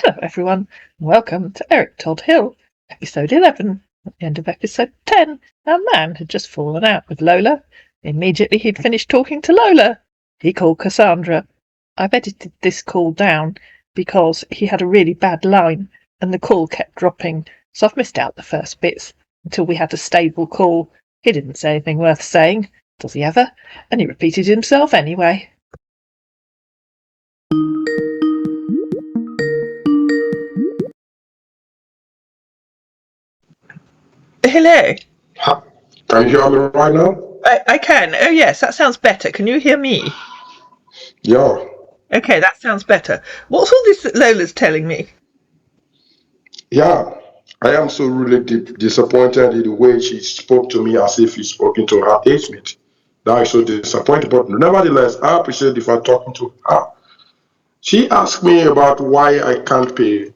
Hello everyone, and welcome to Eric Todd Hill, episode 11. At the end of episode 10, our man had just fallen out with Lola. Immediately he'd finished talking to Lola, he called Cassandra. I've edited this call down because he had a really bad line and the call kept dropping, so I've missed out the first bits until we had a stable call. He didn't say anything worth saying, does he ever? And he repeated himself anyway. Hello. Can you hear me right now? I can. Oh yes, that sounds better. Can you hear me? Yeah. Okay, that sounds better. What's all this that Lola's telling me? Yeah. I am so really disappointed in the way she spoke to me as if she spoke to her age mate. That is so disappointing. But nevertheless, I appreciate if I'm talking to her. She asked me about why I can't pay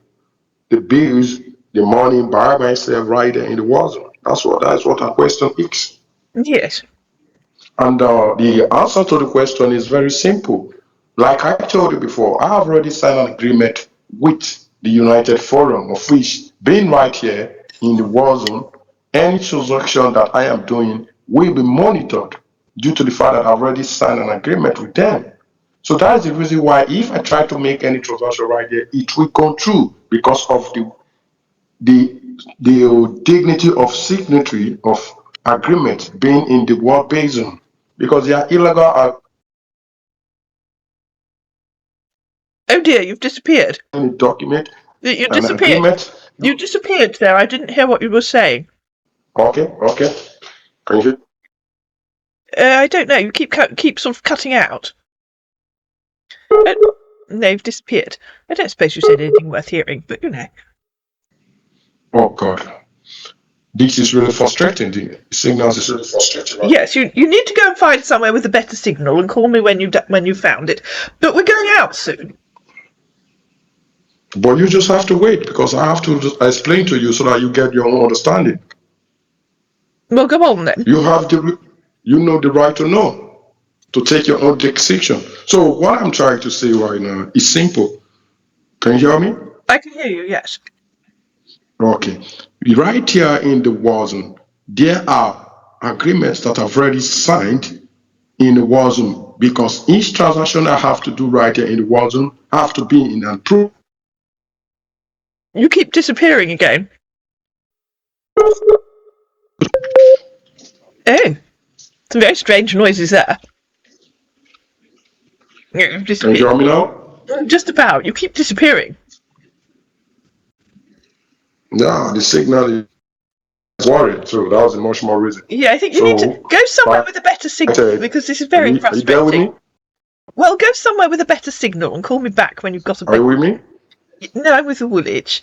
the bills, the money by myself right there in the war zone. That's what her question is. Yes. And the answer to the question is very simple. Like I told you before, I have already signed an agreement with the United Forum, of which, being right here in the war zone, any transaction that I am doing will be monitored due to the fact that I've already signed an agreement with them. So that is the reason why if I try to make any transaction right there, it will come through because of the dignity of signatory of agreement being in the war basin. Because they are illegal Oh dear, you've disappeared. document You an disappeared. agreement. You disappeared there. I didn't hear what you were saying. Okay. Can you hear? I don't know. You keep sort of cutting out. No, you've disappeared. I don't suppose you said anything worth hearing, but you know. Oh God. This is really frustrating. The signals is really frustrating. Right? Yes, you need to go and find somewhere with a better signal and call me when you found it. But we're going out soon. But you just have to wait because I have to explain to you so that you get your own understanding. Well, go on then. You know the right to know, to take your own decision. So what I'm trying to say right now is simple. Can you hear me? I can hear you, yes. Okay. Right here in the war zone, there are agreements that I've already signed in the war zone because each transaction I have to do right here in the war zone have to be in an approved. You keep disappearing again. Oh, some very strange noises there. Can you hear me now? Just about. You keep disappearing. Yeah, the signal is worried, so that was a much more reason. Yeah, I think you need to go somewhere with a better signal because this is very frustrating. Are you there with me? Well, go somewhere with a better signal and call me back when you've got a better... Are you with me? No, I'm with the Woolwich.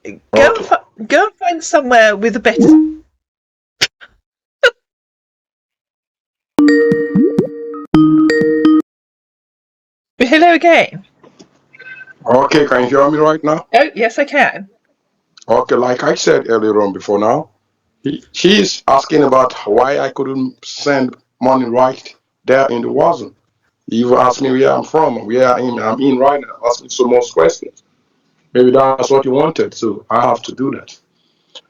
Go and find somewhere with a better... Hello again. Okay, can you hear me right now? Oh, yes, I can. Okay, like I said earlier on before now, she's asking about why I couldn't send money right there in the war zone. You asked me where I'm from, where I'm in right now, asking so much questions. Maybe that's what you wanted, so I have to do that.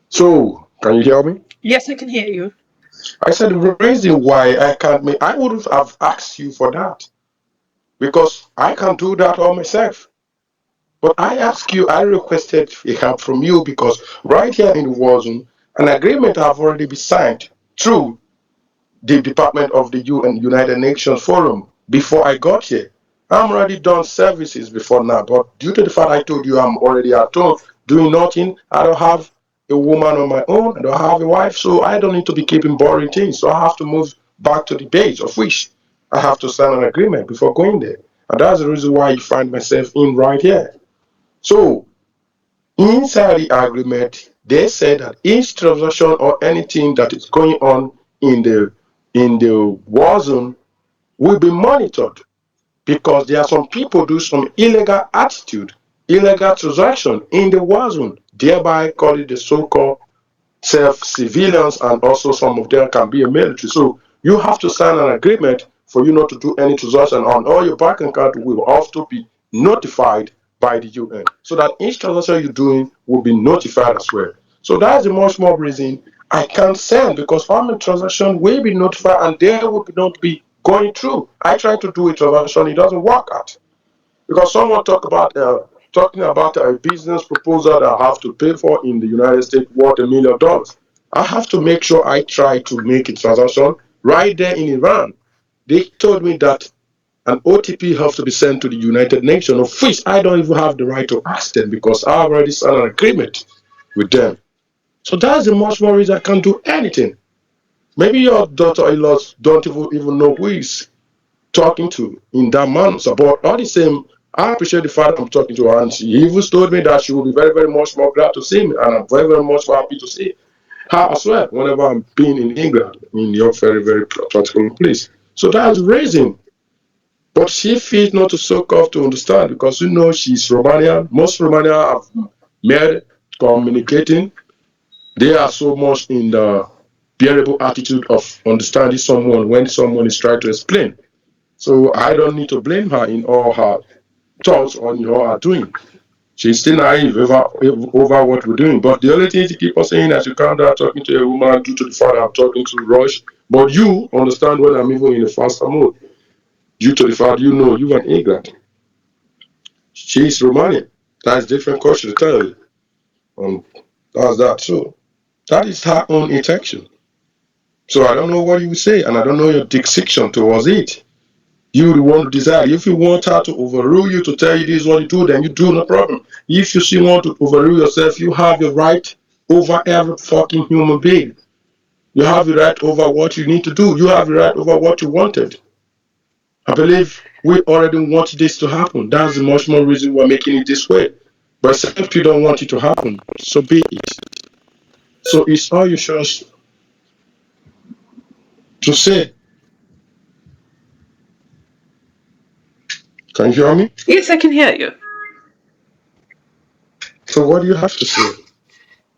So, can you hear me? Yes, I can hear you. I said the reason why I can't make, I wouldn't have asked you for that because I can do that all myself. But I requested help from you because right here in the war zone, an agreement have already been signed through the Department of the United Nations Forum before I got here. I'm already done services before now, but due to the fact I told you I'm already at home doing nothing, I don't have a woman on my own, I don't have a wife, so I don't need to be keeping boring things. So I have to move back to the base, of which I have to sign an agreement before going there. And that's the reason why you find myself in right here. So inside the agreement, they said that each transaction or anything that is going on in the war zone will be monitored because there are some people do some illegal attitude, illegal transaction in the war zone, thereby calling the so-called self-civilians, and also some of them can be a military. So you have to sign an agreement for you not to do any transaction, and all your bank account will have to be notified by the UN, so that each transaction you're doing will be notified as well. So that's the much more reason I can't send, because farming transaction will be notified and they will not be going through. I try to do a transaction, it doesn't work out. Because someone talking about a business proposal that I have to pay for in the United States worth $1 million. I have to make sure I try to make a transaction right there in Iran. They told me that an OTP has to be sent to the United Nations, of which I don't even have the right to ask them because I already signed an agreement with them. So that's the much more reason I can't do anything. Maybe your daughter-in-law don't even know who is talking to in that manner. So, but all the same, I appreciate the fact I'm talking to her, and she even told me that she will be very, very much more glad to see me, and I'm very, very much happy to see her as well whenever I'm being in England, in your very, very particular place. So that's the reason. But she feels not to soak off to understand because she's Romanian. Most Romanian have met communicating. They are so much in the bearable attitude of understanding someone when someone is trying to explain. So I don't need to blame her in all her thoughts or in all her doing. She's still naive over what we're doing. But the only thing she keep on saying is you can't start talking to a woman due to the fact I'm talking to Rush. But you understand when I'm even in a faster mode. Due to the fact you are England. She's Romanian. That's different culture to tell you. That's that. So that is her own intention. So I don't know what you would say, and I don't know your diction towards it. You the one to decide. If you want her to overrule you to tell you this is what you do, then you do, no problem. If you still want to overrule yourself, you have the right over every fucking human being. You have the right over what you need to do. You have the right over what you wanted. I believe we already want this to happen. That's the much more reason we're making it this way. But if you don't want it to happen, so be it. So it's all you choose to say. Can you hear me? Yes, I can hear you. So what do you have to say?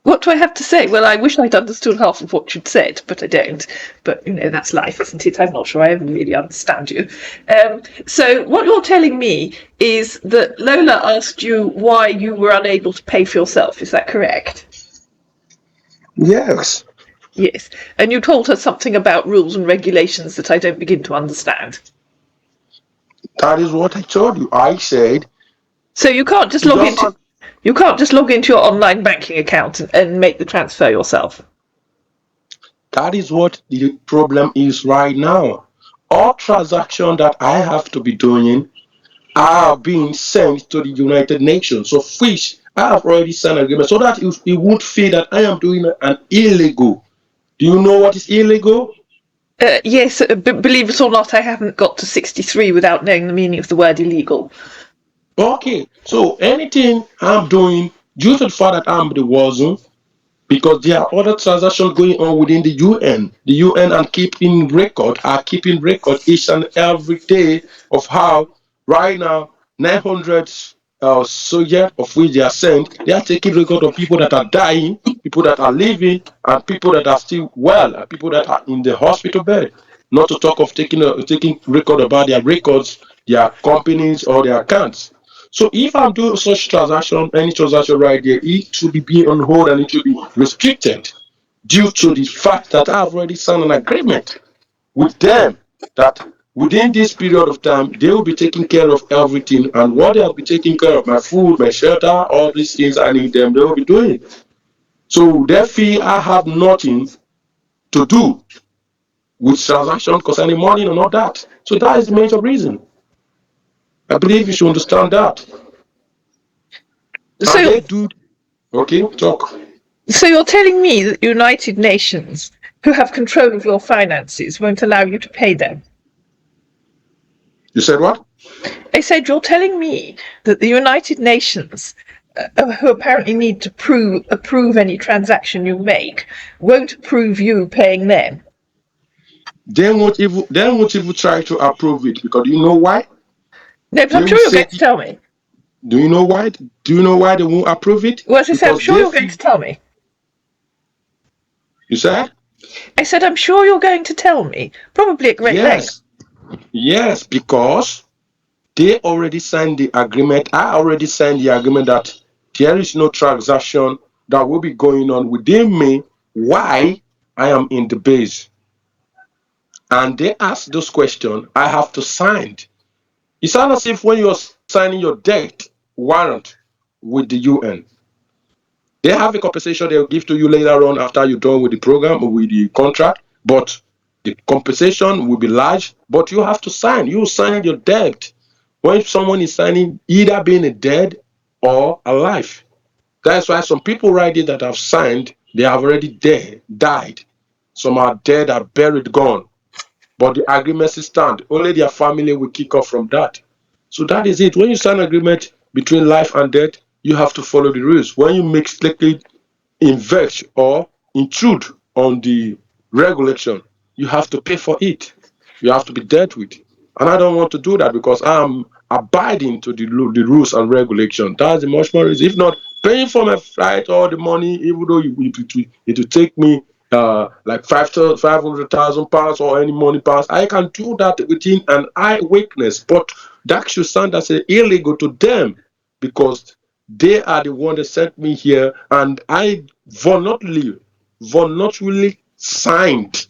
What do I have to say? Well, I wish I'd understood half of what you'd said, but I don't. But, that's life, isn't it? I'm not sure I ever really understand you. So what you're telling me is that Lola asked you why you were unable to pay for yourself. Is that correct? Yes. Yes. And you told her something about rules and regulations that I don't begin to understand. That is what I told you. I said. So you can't just log into your online banking account and make the transfer yourself. That is what the problem is right now. All transactions that I have to be doing are being sent to the United Nations, of which I have already signed an agreement, so that it won't feel that I am doing an illegal. Do you know what is illegal? Yes, believe it or not, I haven't got to 63 without knowing the meaning of the word illegal. Okay, so anything I'm doing, due to the fact that I'm the war zone, because there are other transactions going on within the UN. The UN are keeping record each and every day of how right now 900 soldiers of which they are sent, they are taking record of people that are dying, people that are living, and people that are still well, and people that are in the hospital bed. Not to talk of taking record about their records, their companies or their accounts. So if I'm doing such transaction, any transaction right there, it should be on hold and it should be restricted due to the fact that I've already signed an agreement with them that within this period of time, they will be taking care of everything. And what they'll be taking care of, my food, my shelter, all these things I need them, they will be doing. So they feel I have nothing to do with transaction concerning money and all that. So that is the major reason. I believe you should understand that. So, And they do. Okay, talk. So you're telling me that the United Nations, who have control of your finances, won't allow you to pay them? You said what? I said you're telling me that the United Nations, who apparently need to approve any transaction you make, won't approve you paying them. They won't even try to approve it because you know why? No, but They I'm will sure you're say, going to tell me. do you know why? Do you know why they won't approve it? Well, as I said, I'm Because sure they you're going feel. to tell me. You said? I said I'm sure you're going to tell me, probably at great length. Yes, because They already signed the agreement. I already signed the agreement that there is no transaction that will be going on within me while I am in the base. And they ask those questions, I have to sign. It's not as if when you're signing your debt warrant with the UN, they have a compensation they'll give to you later on after you're done with the program or with the contract, but the compensation will be large, but you have to sign. You sign your debt. When someone is signing, either being dead or alive. That's why some people right there that have signed, they have already died. Some are dead, are buried, gone. But the agreement is stand. Only their family will kick off from that. So that is it. When you sign an agreement between life and death, you have to follow the rules. When you mistakenly invest or intrude on the regulation, you have to pay for it. You have to be dealt with. And I don't want to do that because I'm abiding to the rules and regulation. That's the much more reason. If not, paying for my flight or the money, even though it will take me like 500,000 pounds or any money pass, I can do that within an eye weakness. But that should sound as illegal to them because they are the one that sent me here, and I voluntarily signed.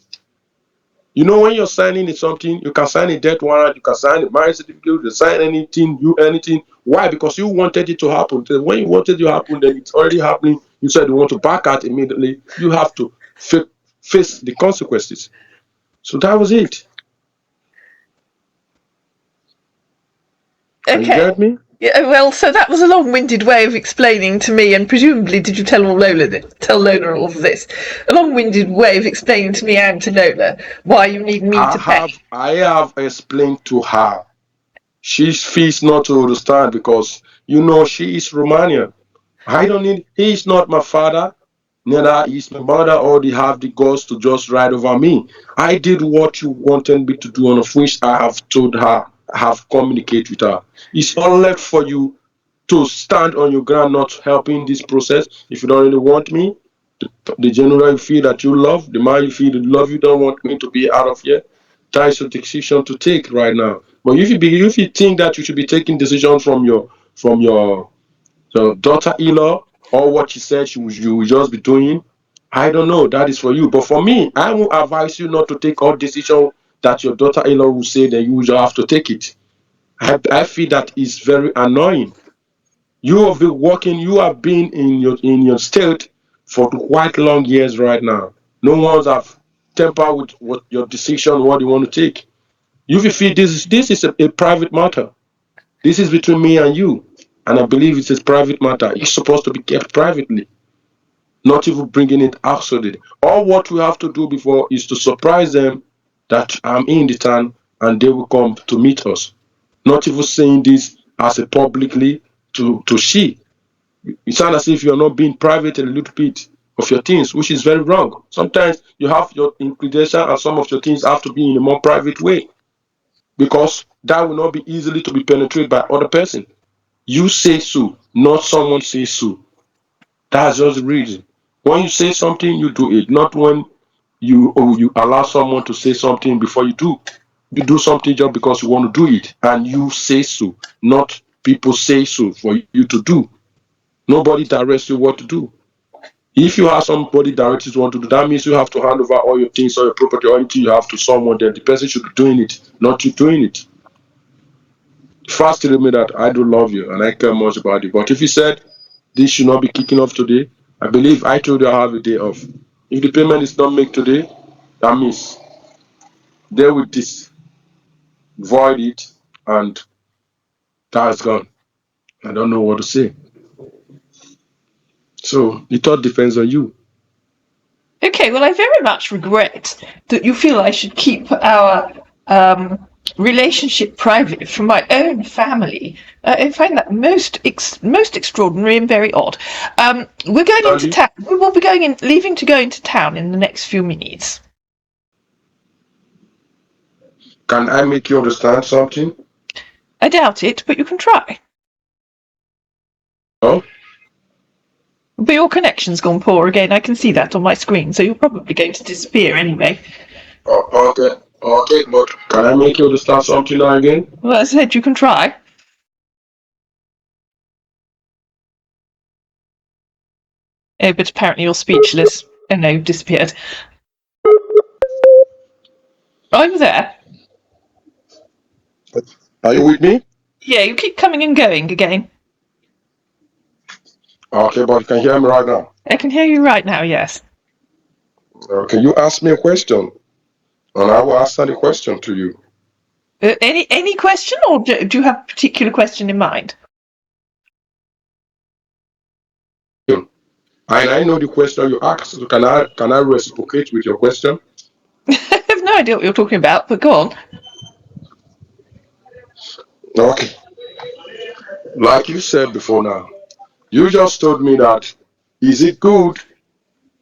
You know, when you're signing in something, you can sign a death warrant, you can sign a marriage certificate, you can sign anything. Why? Because you wanted it to happen. So when you wanted it to happen, then it's already happening. You said you want to back out immediately. You have to face the consequences. So that was it. Can you Okay. get me? Yeah, well, so that was a long-winded way of explaining to me, and presumably did you tell Lola all of this? A long-winded way of explaining to me and to Lola why you need me to pay. I have explained to her. She feels not to understand because you know she is Romanian. I don't need. He is not my father. Neither is my mother, or they have the guts to just ride over me. I did what you wanted me to do, and of which I have told her, I have communicated with her. It's all left for you to stand on your ground, not helping this process. If you don't really want me, the general you feel that you love, the man you feel that love you don't want me to be out of here, that is your decision to take right now. But if you think that you should be taking decisions from your daughter-in-law or what she said you will just be doing, I don't know. That is for you. But for me, I will advise you not to take all decisions that your daughter-in-law will say. Then you will just have to take it. I feel that is very annoying. You have been working. You have been in your state for quite long years right now. No one's have tempered with what your decision, what you want to take. You feel this is a private matter. This is between me and you, and I believe it's a private matter. It's supposed to be kept privately, not even bringing it outside. All what we have to do before is to surprise them that I'm in the town and they will come to meet us. Not even saying this as a publicly to she. It sounds as if you're not being private a little bit of your things, which is very wrong. Sometimes you have your inclination and some of your things have to be in a more private way because that will not be easily to be penetrated by other person. You say so, not someone say so. That's just the reason. When you say something, you do it. Not when you allow someone to say something before you do. You do something just because you want to do it, and you say so, not people say so for you to do. Nobody directs you what to do. If you have somebody directs you what to do, that means you have to hand over all your things, all your property, all anything you have to someone. Then the person should be doing it, not you doing it. First, tell me that I do love you and I care much about you. But if you said this should not be kicking off today, I believe I told you I have a day off. If the payment is not made today, that means they will this void it and that's gone. I don't know what to say. So the thought depends on you. Okay, well, I very much regret that you feel I should keep our relationship private from my own family. I find that most extraordinary and very odd. We're going into town. We will be leaving to go into town in the next few minutes. Can I make you understand something? I doubt it, but you can try. Oh? But your connection's gone poor again. I can see that on my screen, so you're probably going to disappear anyway. Oh, okay. Okay, but can I make you to start something now again? Well, as I said, you can try. Oh, but apparently you're speechless. Oh no, you've disappeared. Are you there? Are you with me? Yeah, you keep coming and going again. Okay, but you can hear me right now. I can hear you right now, yes. Okay, you ask me a question, and I will answer the question to you. Any question, or do you have a particular question in mind? And I know the question you asked. So can I reciprocate with your question? I have no idea what you're talking about, but go on. Okay. Like you said before now, you just told me that is it good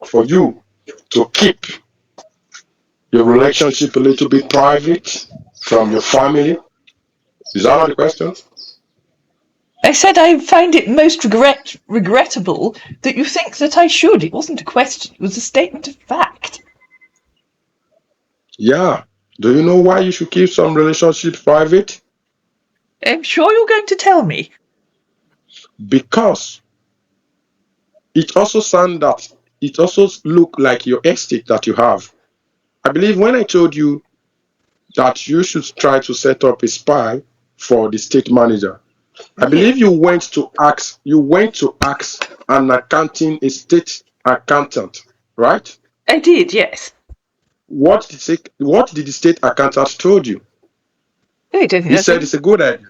for you to keep your relationship a little bit private from your family? Is that not the question? I said I find it most regrettable that you think that I should. It wasn't a question, it was a statement of fact. Yeah. Do you know why you should keep some relationships private? I'm sure you're going to tell me. Because it also sound that it also look like your estate that you have. I believe when I told you that you should try to set up a spy for the state manager, I believe you went to ask an accounting a state accountant, right? I did, yes. What did the state accountant told you? I don't think He that's said it's a good idea.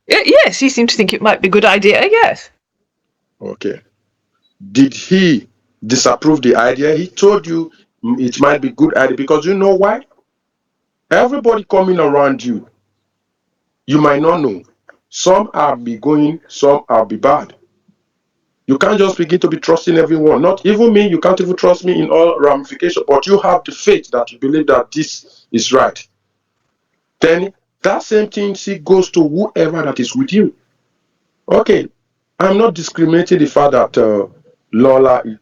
Yes, he seemed to think it might be a good idea, yes. Okay. Did he disapprove the idea? He told you it might be good idea because you know why? Everybody coming around you, you might not know. Some are be going, some are be bad. You can't just begin to be trusting everyone. Not even me, you can't even trust me in all ramifications, but you have the faith that you believe that this is right. Then that same thing see goes to whoever that is with you. Okay, I'm not discriminating the fact that Lola is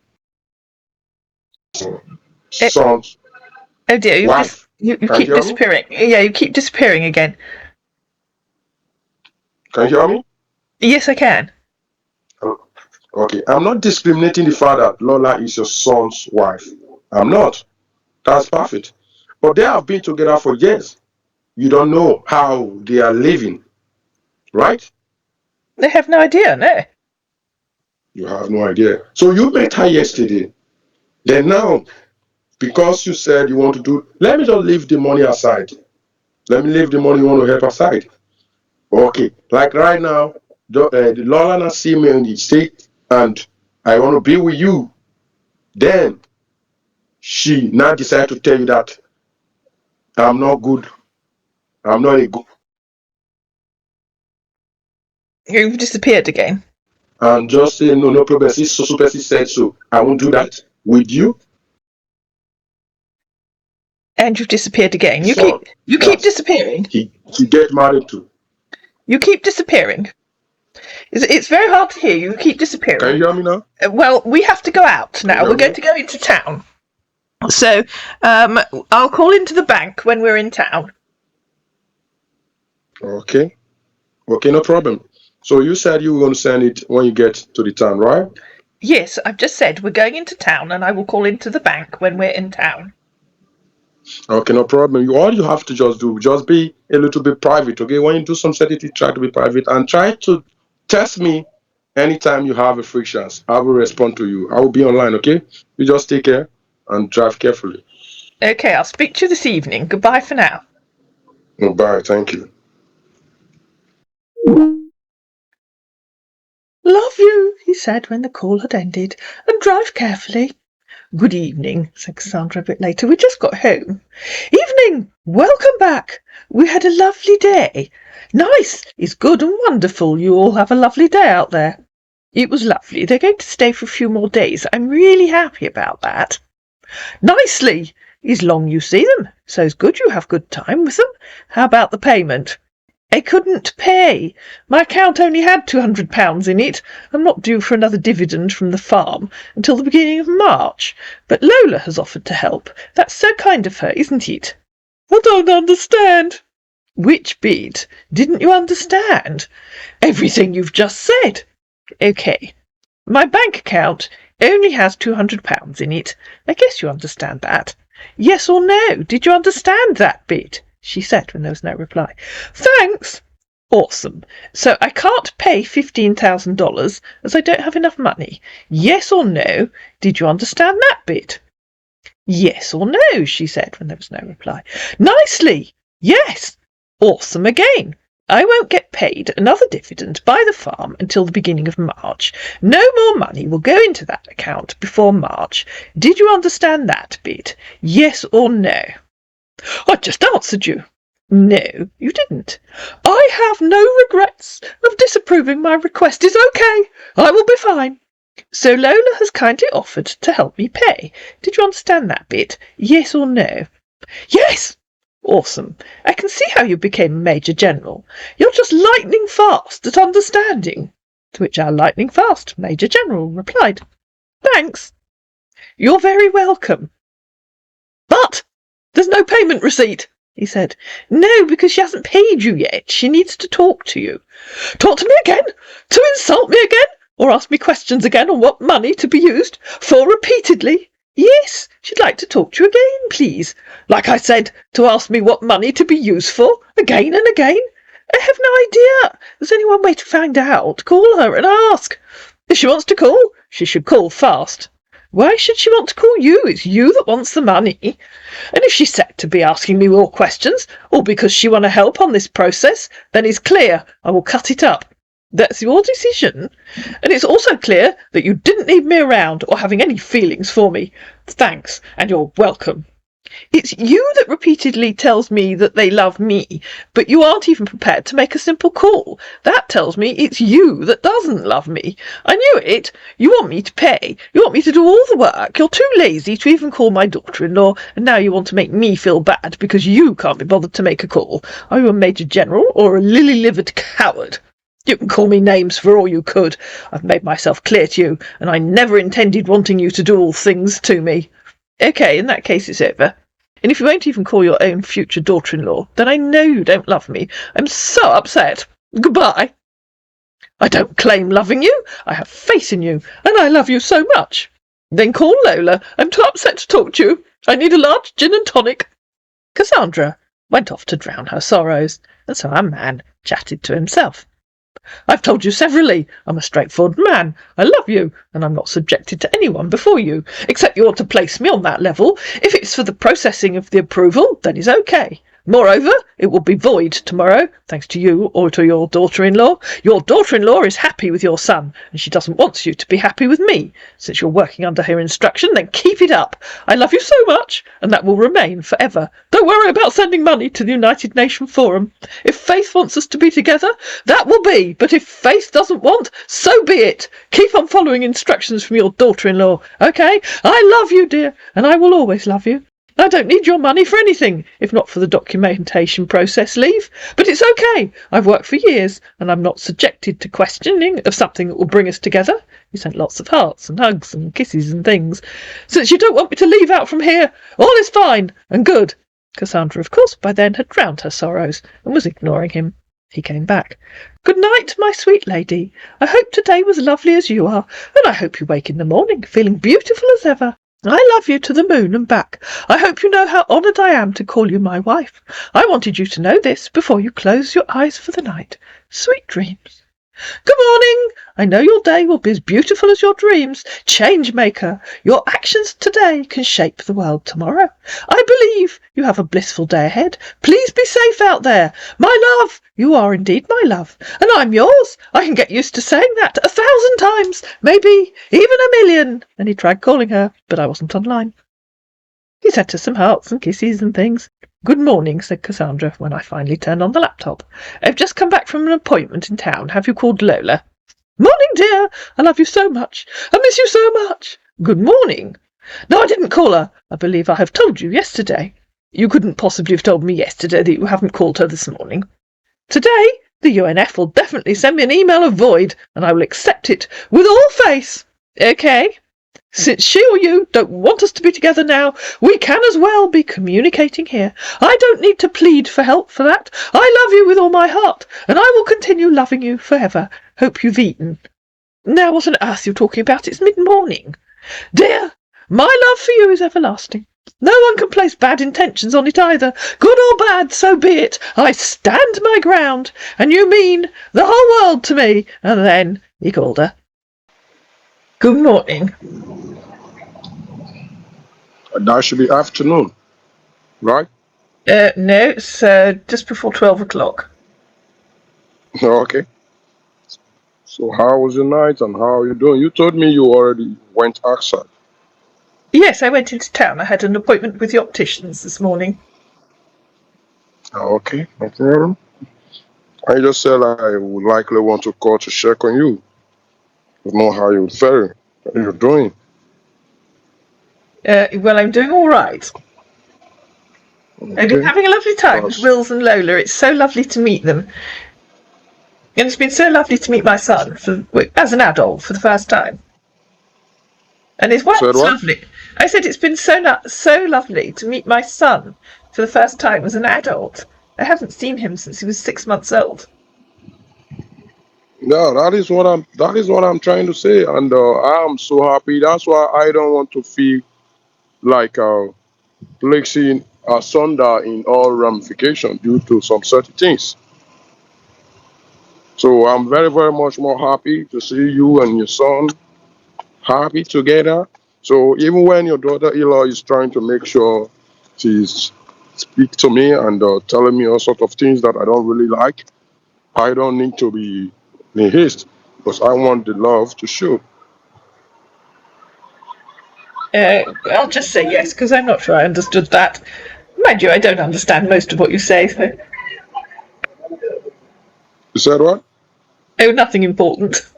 Eh, son's oh dear, wife. you Can you keep hear me? disappearing. Yeah, you keep disappearing again. Can you hear me? Yes, I can. Okay, I'm not discriminating the fact that Lola is your son's wife. I'm not. That's perfect. But they have been together for years. You don't know how they are living, right? They have no idea, no. You have no idea. So you met her yesterday. Then now, because you said you want to do, let me just leave the money aside. Let me leave the money you want to help aside. Okay, like right now, the Lola now see me in the state and I want to be with you. Then she now decide to tell you that I'm not good. I'm not a good. You've disappeared again. And just say no, no problem. See, so person said so. I won't do that with you. And you've disappeared again. You Son, keep that disappearing. he get married to. You keep disappearing. It's very hard to hear you. You keep Can disappearing. you hear me now? Well, we have to go out Can you now. hear We're going me? to go into town. So, I'll call into the bank when we're in town. Okay. Okay, no problem. So you said you were going to send it when you get to the town, right? Yes, I've just said we're going into town and I will call into the bank when we're in town. Okay, no problem. All you have to just do, just be a little bit private, okay? When you do some setting, try to be private and try to test me anytime you have a frictions. I will respond to you. I will be online, okay? You just take care and drive carefully. Okay, I'll speak to you this evening. Goodbye for now. Bye, thank you. Love you, he said when the call had ended, and drive carefully. Good evening, said Cassandra a bit later. We just got home. Evening! Welcome back. We had a lovely day. Nice! It's good and wonderful. You all have a lovely day out there. It was lovely. They're going to stay for a few more days. I'm really happy about that. Nicely! It's long you see them, so it's good you have good time with them. How about the payment? I couldn't pay. My account only had £200 in it. I'm not due for another dividend from the farm until the beginning of March. But Lola has offered to help. That's so kind of her, isn't it? I don't understand. Which bit didn't you understand? Everything you've just said. Okay. My bank account only has £200 in it. I guess you understand that. Yes or no? Did you understand that bit? She said when there was no reply. Thanks. Awesome. So I can't pay $15,000 as I don't have enough money. Yes or no? Did you understand that bit? Yes or no, she said when there was no reply. Nicely. Yes. Awesome again. I won't get paid another dividend by the farm until the beginning of March. No more money will go into that account before March. Did you understand that bit? Yes or no? I just answered you. No, you didn't. I have no regrets of disapproving. My request is okay. I will be fine. So Lola has kindly offered to help me pay. Did you understand that bit? Yes or no? Yes! Awesome. I can see how you became Major General. You're just lightning fast at understanding. To which our lightning fast Major General replied, Thanks. You're very welcome. But there's no payment receipt, he said. No, because she hasn't paid you yet. She needs to talk to you. Talk to me again? To insult me again? Or ask me questions again on what money to be used for repeatedly? Yes, she'd like to talk to you again, please. Like I said, to ask me what money to be used for, again and again. I have no idea. There's only one way to find out. Call her and ask. If she wants to call, she should call fast. Why should she want to call you? It's you that wants the money. And if she's set to be asking me more questions, or because she want to help on this process, then it's clear I will cut it up. That's your decision. And it's also clear that you didn't need me around or having any feelings for me. Thanks, and you're welcome. It's you that repeatedly tells me that they love me, but you aren't even prepared to make a simple call. That tells me it's you that doesn't love me. I knew it. You want me to pay. You want me to do all the work. You're too lazy to even call my daughter-in-law, and now you want to make me feel bad because you can't be bothered to make a call. Are you a Major General or a lily-livered coward? You can call me names for all you could. I've made myself clear to you, and I never intended wanting you to do all things to me. Okay, in that case it's over. And if you won't even call your own future daughter-in-law, then I know you don't love me. I'm so upset. Goodbye. I don't claim loving you. I have faith in you, and I love you so much. Then call Lola. I'm too upset to talk to you. I need a large gin and tonic. Cassandra went off to drown her sorrows, and so our man chatted to himself. I've told you severally, I'm a straightforward man. I love you, and I'm not subjected to anyone before you, except you ought to place me on that level. If it's for the processing of the approval, then it's okay. Moreover, it will be void tomorrow, thanks to you or to your daughter-in-law. Your daughter-in-law is happy with your son, and she doesn't want you to be happy with me. Since you're working under her instruction, then keep it up. I love you so much, and that will remain forever. Don't worry about sending money to the United Nations Forum. If Faith wants us to be together, that will be, but if Faith doesn't want, so be it. Keep on following instructions from your daughter-in-law, okay? I love you, dear, and I will always love you. I don't need your money for anything, if not for the documentation process leave. But it's okay. I've worked for years, and I'm not subjected to questioning of something that will bring us together. You sent lots of hearts and hugs and kisses and things. Since you don't want me to leave out from here, all is fine and good. Cassandra, of course, by then had drowned her sorrows and was ignoring him. He came back. Good night, my sweet lady. I hope today was lovely as you are, and I hope you wake in the morning feeling beautiful as ever. I love you to the moon and back. I hope you know how honoured I am to call you my wife. I wanted you to know this before you close your eyes for the night. Sweet dreams. Good morning. I know your day will be as beautiful as your dreams. Change maker. Your actions today can shape the world tomorrow. I believe you have a blissful day ahead. Please be safe out there. My love, you are indeed my love, and I'm yours. I can get used to saying that 1,000 times, maybe even 1,000,000. And he tried calling her, but I wasn't online. He sent her some hearts and kisses and things. Good morning, said Cassandra, when I finally turned on the laptop. I've just come back from an appointment in town. Have you called Lola? Morning, dear. I love you so much. I miss you so much. Good morning. No, I didn't call her. I believe I have told you yesterday. You couldn't possibly have told me yesterday that you haven't called her this morning. Today, the UNF will definitely send me an email of void, and I will accept it with all face. Okay? Since she or you don't want us to be together now, we can as well be communicating here. I don't need to plead for help for that. I love you with all my heart, and I will continue loving you forever. Hope you've eaten. Now what on earth are you talking about? It's mid-morning. Dear, my love for you is everlasting. No one can place bad intentions on it either. Good or bad, so be it. I stand my ground, and you mean the whole world to me. And then he called her. Good morning. That should be afternoon, right? No, it's just before 12 o'clock. Okay. So how was your night and how are you doing? You told me you already went outside. Yes, I went into town. I had an appointment with the opticians this morning. Okay, no problem. I just said I would likely want to call to check on you. To know how you're faring, how you're doing. Well, I'm doing all right. Okay. I've been having a lovely time with Wills and Lola. It's so lovely to meet them. And it's been so lovely to meet my son as an adult for the first time. And it's lovely. I said it's been so lovely to meet my son for the first time as an adult. I haven't seen him since he was 6 months old. Yeah, that is what I'm trying to say, and I'm so happy. That's why I don't want to feel like placing asunder in all ramification due to some certain things. So I'm very, very much more happy to see you and your son happy together. So even when your daughter-in-law is trying to make sure she's speak to me and telling me all sort of things that I don't really like, I don't need to be in haste because I want the love to show. I'll just say yes, because I'm not sure I understood that. Mind you, I don't understand most of what you say, so... You said what? Oh, nothing important.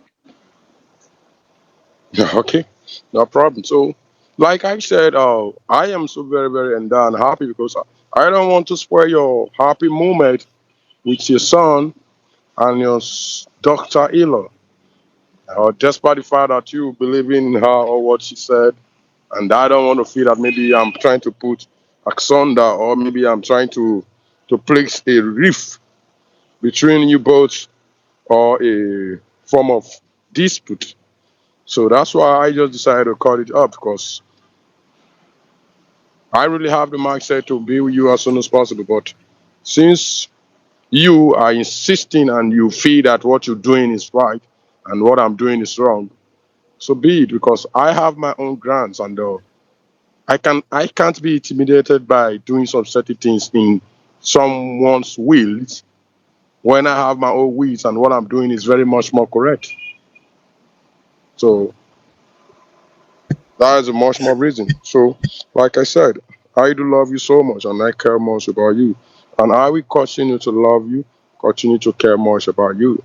Yeah, okay, no problem. So, like I said, I am so very, very and happy because I don't want to spoil your happy moment with your son and your daughter-in-law. Despite the fact that you believe in her or what she said, and I don't want to feel that maybe I'm trying to put asunder or maybe I'm trying to place a rift between you both or a form of dispute. So that's why I just decided to cut it up because I really have the mindset to be with you as soon as possible. But since you are insisting and you feel that what you're doing is right and what I'm doing is wrong, so be it because I have my own grants and I can't be intimidated by doing some certain things in someone's wills when I have my own wills and what I'm doing is very much more correct. So that is a much more reason. So, like I said, I do love you so much and I care much about you. And I will continue to love you, continue to care much about you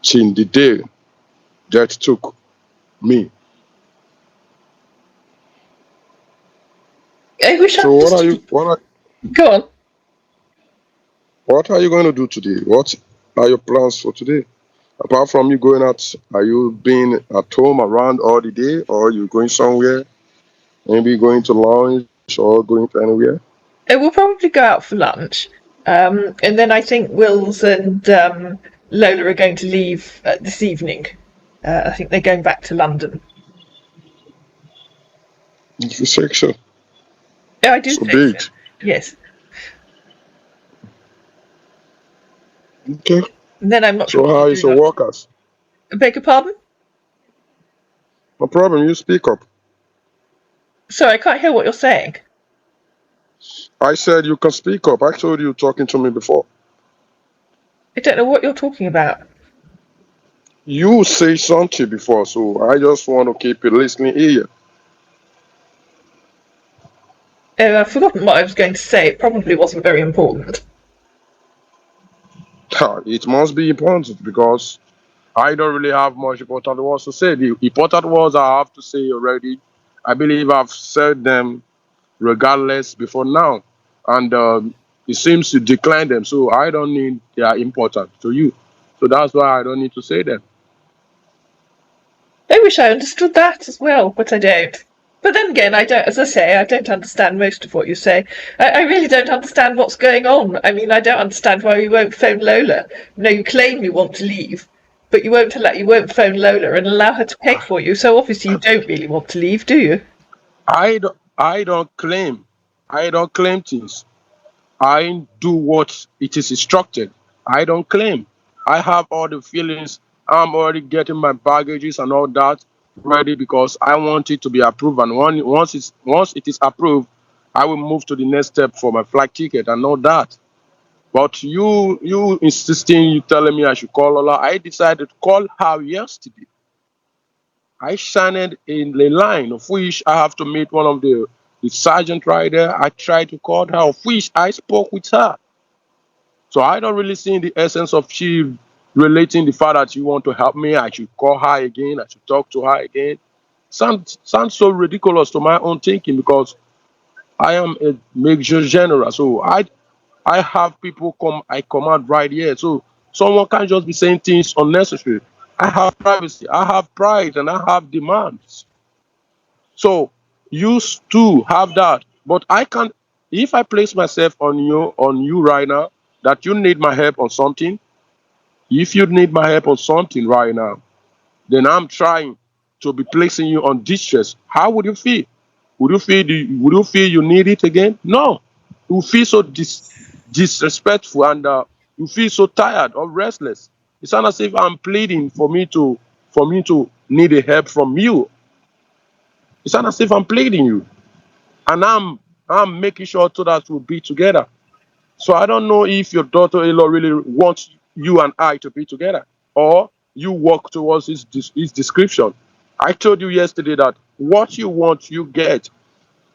till the day death took me. I wish So Go on. what are you going to do today? What are your plans for today? Apart from you going out, are you being at home around all the day or are you going somewhere? Maybe going to lunch or going to anywhere? We'll probably go out for lunch. And then I think Wills and Lola are going to leave this evening. I think they're going back to London. If you say so. Yeah, I do So think big. so. Yes. Okay. And then I'm not So sure. how is your workers? I beg your pardon? No problem, you speak up. Sorry, I can't hear what you're saying. I said you can speak up. I told you talking to me before. I don't know what you're talking about. You say something before, so I just want to keep a listening ear. I've forgotten what I was going to say. It probably wasn't very important. It must be important because I don't really have much important words to say. The important words I have to say already, I believe I've said them regardless before now. And it seems to decline them, so I don't need they are important to you. So that's why I don't need to say them. I wish I understood that as well, but I don't. But then again, I don't. As I say, I don't understand most of what you say. I really don't understand what's going on. I mean, I don't understand why you won't phone Lola. You claim you want to leave, but you won't phone Lola and allow her to pay for you. So obviously, you don't really want to leave, do you? I don't claim. I don't claim things. I do what it is instructed. I don't claim. I have all the feelings. I'm already getting my baggages and all that ready because I want it to be approved. And once it is approved, I will move to the next step for my flight ticket and all that. But you insisting, you telling me I should call Lola. I decided to call her yesterday. I signed in the line of which I have to meet one of the sergeant right there. I tried to call her, of which I spoke with her. So I don't really see the essence of she relating the fact that you want to help me. I should call her again. I should talk to her again. Sounds so ridiculous to my own thinking because I am a major general. So I have people come. I command right here. So someone can't just be saying things unnecessary. I have privacy. I have pride, and I have demands. So you too have that. But I can't. If I place myself on you right now, that you need my help on something. If you need my help on something right now, then I'm trying to be placing you on distress. How would you feel? Would you feel you need it again? No. You feel so disrespectful and you feel so tired or restless. It's not as if I'm pleading for me to need a help from you. It's not as if I'm pleading you. And I'm making sure so that we'll be together. So I don't know if your daughter-in-law really wants you and I to be together, or you work towards his description. I told you yesterday that what you want, you get.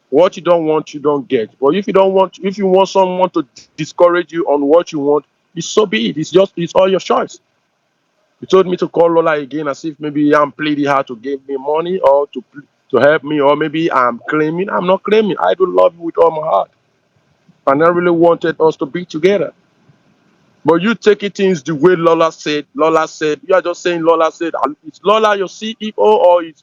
What you don't want, you don't get. But if you want someone to discourage you on what you want, it's so be it. It's all your choice. You told me to call Lola again as if maybe I'm pleading her to give me money or to help me, or maybe I'm claiming. I'm not claiming. I do love you with all my heart, and I really wanted us to be together. But you taking things the way Lola said. Lola said you are just saying Lola said. And is Lola your CEO or is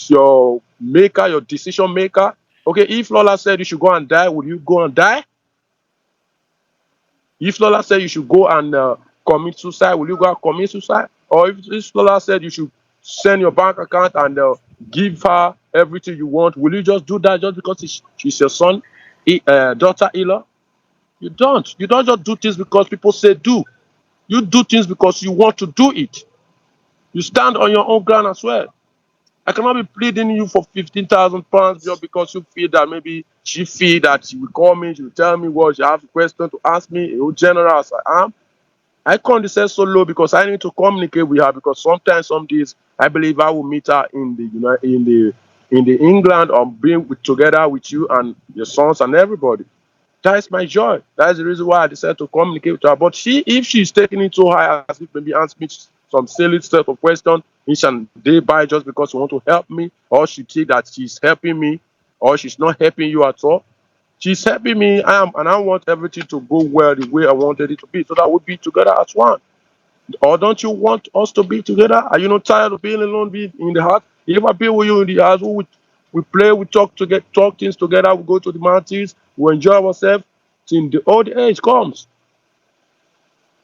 your maker, your decision maker? Okay, if Lola said you should go and die, would you go and die? If Lola said you should go and commit suicide, will you go and commit suicide? Or if Lola said you should send your bank account and give her everything you want, will you just do that just because she's your son, daughter-in-law? You don't. You don't just do things because people say do. You do things because you want to do it. You stand on your own ground as well. I cannot be pleading you for £15,000 just because you feel that maybe she feel that she will call me, she will tell me what she have a question to ask me, general as I am. I condescend so low because I need to communicate with her because sometimes, some days, I believe I will meet her in the England or being together with you and your sons and everybody. That is my joy. That is the reason why I decided to communicate with her. But if she's taking it so high as if maybe ask me some silly set of questions each and day by just because she want to help me, or she think that she's helping me, or she's not helping you at all. She's helping me, and I want everything to go well the way I wanted it to be, so that we'll be together as one. Or don't you want us to be together? Are you not tired of being alone, being in the house? If I be with you in the house, we play, we talk things together, we go to the mountains, we enjoy ourselves till the old age comes.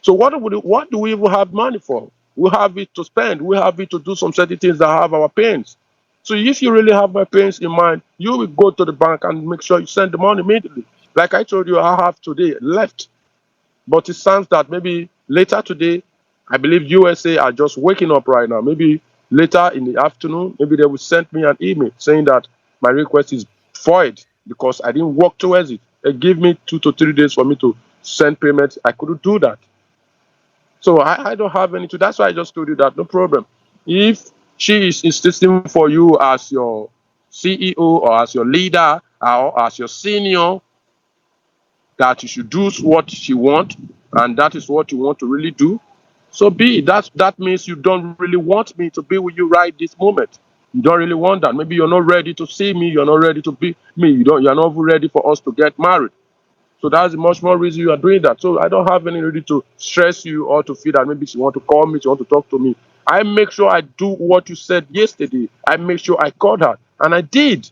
So what do we even have money for? We have it to spend. We have it to do some certain things that have our pains. So if you really have my pains in mind, you will go to the bank and make sure you send the money immediately. Like I told you, I have today left. But it sounds that maybe later today, I believe USA are just waking up right now. Maybe later in the afternoon, maybe they will send me an email saying that my request is void because I didn't work towards it. They give me 2 to 3 days for me to send payments. I couldn't do that. So I don't have any. That's why I just told you that, no problem. If she is insisting for you as your CEO or as your leader or as your senior, that you should do what she wants, and that is what you want to really do, so be it. That means you don't really want me to be with you right this moment. You don't really want that. Maybe you're not ready to see me, you're not ready to be me, you're not ready for us to get married. So that's much more reason you are doing that. So I don't have any reason to stress you or to feel that maybe she want to call me, she want to talk to me. I make sure I do what you said yesterday. I make sure I called her, and I did.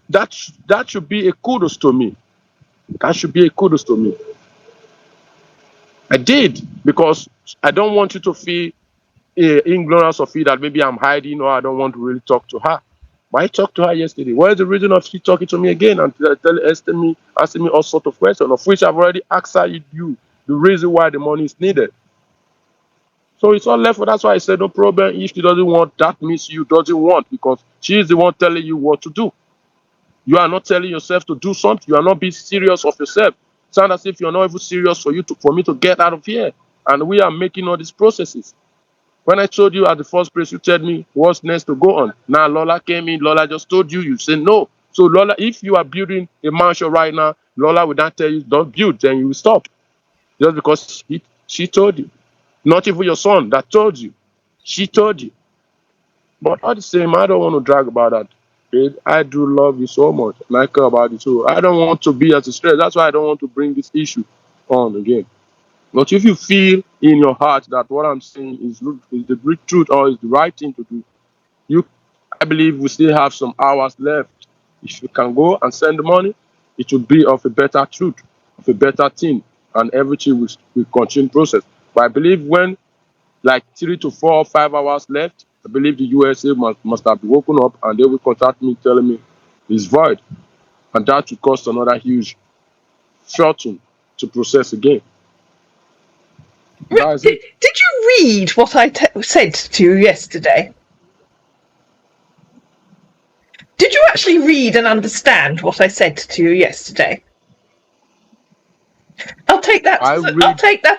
That should be a kudos to me. That should be a kudos to me. I did, because I don't want you to feel ignorance of it, that maybe I'm hiding or I don't want to really talk to her. But I talked to her yesterday. What is the reason of she talking to me again and asking me all sorts of questions, of which I've already asked her you the reason why the money is needed. So it's all left for. That's why I said no problem. If she doesn't want, that means you doesn't want, because she is the one telling you what to do. You are not telling yourself to do something. You are not being serious of yourself. Sound as if you're not even serious for me to get out of here. And we are making all these processes. When I told you at the first place, you told me what's next to go on. Now Lola came in. Lola just told you. You said no. So Lola, if you are building a mansion right now, Lola will not tell you don't build, then you will stop. Just because she told you. Not even your son that told you. She told you. But all the same, I don't want to drag about that. Babe, I do love you so much, and I care about you too. I don't want to be as a stress. That's why I don't want to bring this issue on again. But if you feel in your heart that what I'm saying is the great truth or is the right thing to do, I believe we still have some hours left. If you can go and send the money, it will be of a better truth, of a better thing, and everything will continue process. But I believe when like 3 to 4 or 5 hours left, I believe the USA must have been woken up, and they will contact me telling me it's void, and that will cost another huge fortune to process again. That's it. Did you read what I said to you yesterday? Did you actually read and understand what I said to you yesterday? I'll take that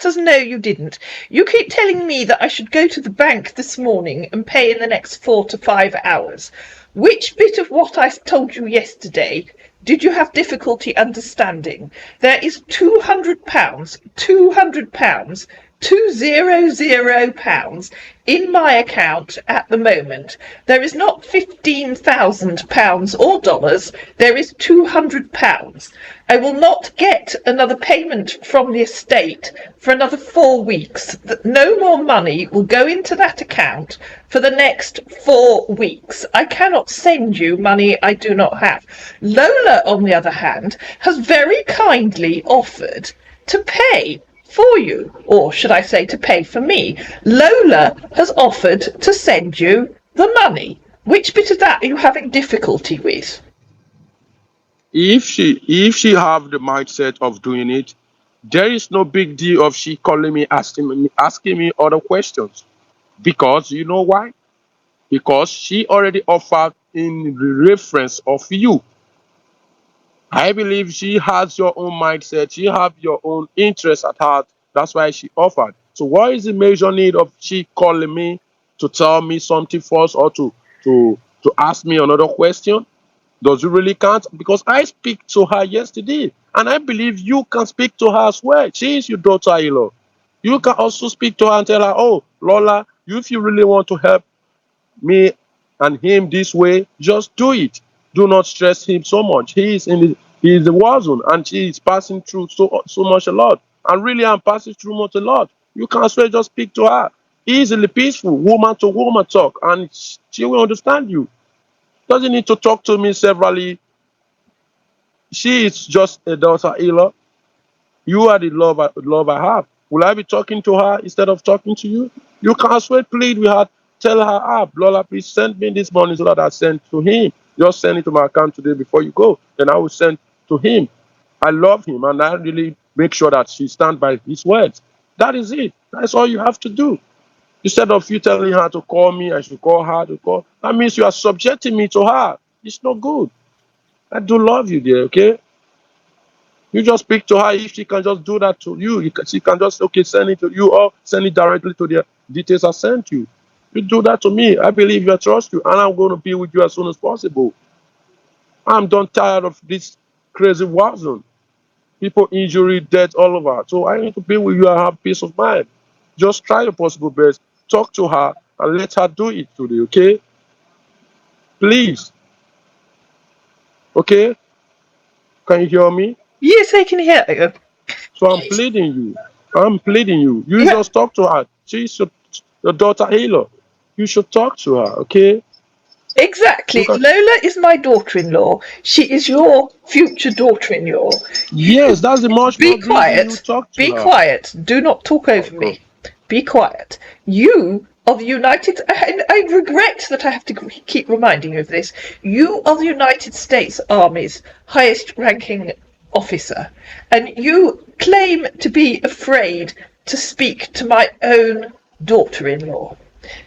as no, you didn't. You keep telling me that I should go to the bank this morning and pay in the next 4 to 5 hours. Which bit of what I told you yesterday did you have difficulty understanding? There is £200, £200, £200 in my account at the moment. There is not £15,000 or dollars. There is £200. I will not get another payment from the estate for another 4 weeks. No more money will go into that account for the next 4 weeks. I cannot send you money I do not have. Lola, on the other hand, has very kindly offered to pay for you, or should I say to pay for me. Lola has offered to send you the money. Which bit of that are you having difficulty with? If she have the mindset of doing it, there is no big deal of she calling me asking me other questions. Because you know why? Because she already offered in the reference of you. I believe she has your own mindset. She have your own interest at heart. That's why she offered. So what is the major need of she calling me to tell me something first, or to ask me another question? Does you really count? Because I speak to her yesterday, and I believe you can speak to her as well. She is your daughter-in-law. You can also speak to her and tell her, oh, Lola, if you really want to help me and him this way, just do it. Do not stress him so much. He is the war zone, and she is passing through so much a lot. And really, I'm passing through much a lot. You can as well just speak to her. Easily peaceful, woman to woman talk, and she will understand you. Doesn't need to talk to me severally. She is just a daughter-in-law. You are the love I have. Will I be talking to her instead of talking to you? You can as well plead with her. Tell her, Lola, please send me this money so that I send to him. Just send it to my account today before you go. Then I will send to him. I love him, and I really make sure that she stands by his words. That is it. That's all you have to do. Instead of you telling her to call me, I should call her to call. That means you are subjecting me to her. It's not good. I do love you, dear, okay? You just speak to her. If she can just do that to you, she can just, send it to you, or send it directly to the details I sent you. You do that to me. I believe I trust you, and I'm going to be with you as soon as possible. I'm done tired of this crazy war zone. People injury, death all over. So I need to be with you and have peace of mind. Just try your possible best. Talk to her and let her do it today, okay? Please. Okay? Can you hear me? Yes, I can hear you. So I'm pleading you. You just talk to her. She's your daughter Halo. You should talk to her, okay? Exactly. Look at, Lola is my daughter-in-law. She is your future daughter-in-law. yes, that's the much Be more reason you quiet. talk to Be her. quiet. Do not talk over Okay. me. Be quiet. You are the United... I regret that I have to keep reminding you of this. You are the United States Army's highest-ranking officer, and you claim to be afraid to speak to my own daughter-in-law.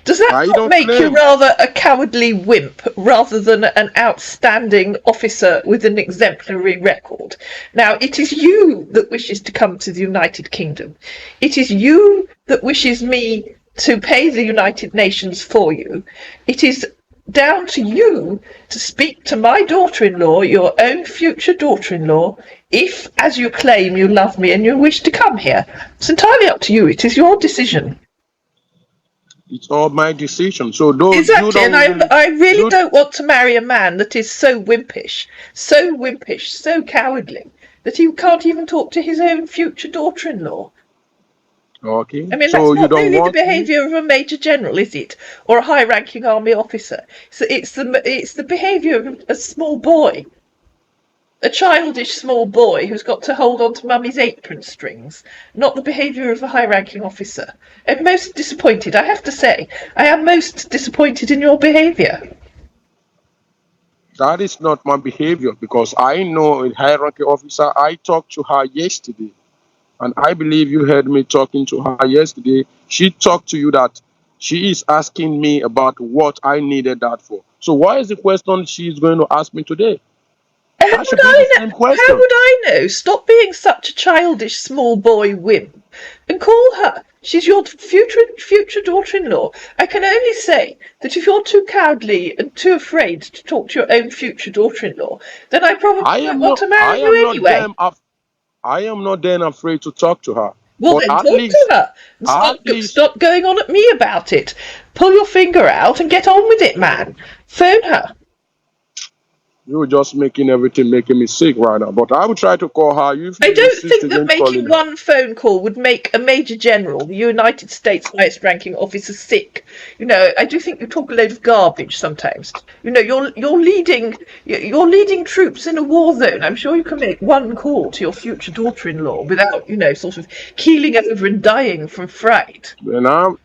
Does that I not don't make you claim. rather a cowardly wimp rather than an outstanding officer with an exemplary record? Now, it is you that wishes to come to the United Kingdom. It is you that wishes me to pay the United Nations for you. It is down to you to speak to my daughter-in-law, your own future daughter-in-law, if, as you claim, you love me and you wish to come here. It's entirely up to you. It is your decision. It's all my decision. So though you Exactly, and don't really, I really you don't want to marry a man that is so wimpish, so cowardly, that he can't even talk to his own future daughter-in-law. okay? I mean, that's So you not don't really the want me? behaviour of a major general, is it? Or a high-ranking army officer. So it's the behaviour of a small boy. A childish small boy who's got to hold on to mummy's apron strings, not the behaviour of a high-ranking officer. I'm most disappointed, I have to say. I am most disappointed in your behaviour. That is not my behavior because I know a hierarchy officer. I talked to her yesterday, and I believe you heard me talking to her yesterday. She talked to you that she is asking me about what I needed that for. So why is the question she is going to ask me today? How That would should be the I know? same How question. would I know? Stop being such a childish small boy wimp and call her. She's your future daughter-in-law. I can only say that if you're too cowardly and too afraid to talk to your own future daughter-in-law, then I probably I don't am want not. to marry I you am not anyway. them. I am not then afraid to talk to her. Well, But then talk to her and at least, stop going on at me about it. Pull your finger out and get on with it, man. Phone her. you're just making me sick right now. But I will try to call her. If I you don't insist think that against calling making her, one phone call would make a major general, the United States highest ranking officer, sick. You know, I do think you talk a load of garbage sometimes. You know, you're leading troops in a war zone. I'm sure you can make one call to your future daughter-in-law without, you know, sort of keeling over and dying from fright. I'm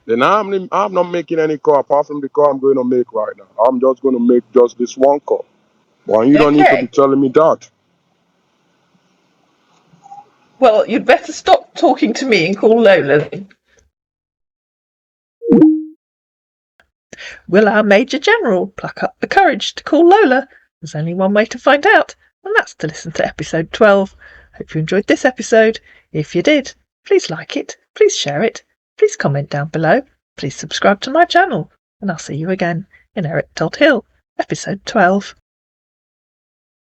not making any call apart from the call I'm going to make right now. I'm just going to make just this one call. Well, you don't need to be Okay. telling me that. Well, you'd better stop talking to me and call Lola. Will our Major General pluck up the courage to call Lola? There's only one way to find out, and that's to listen to episode 12. Hope you enjoyed this episode. If you did, please like it, please share it, please comment down below, please subscribe to my channel, and I'll see you again in Eric Todd Hill, episode 12.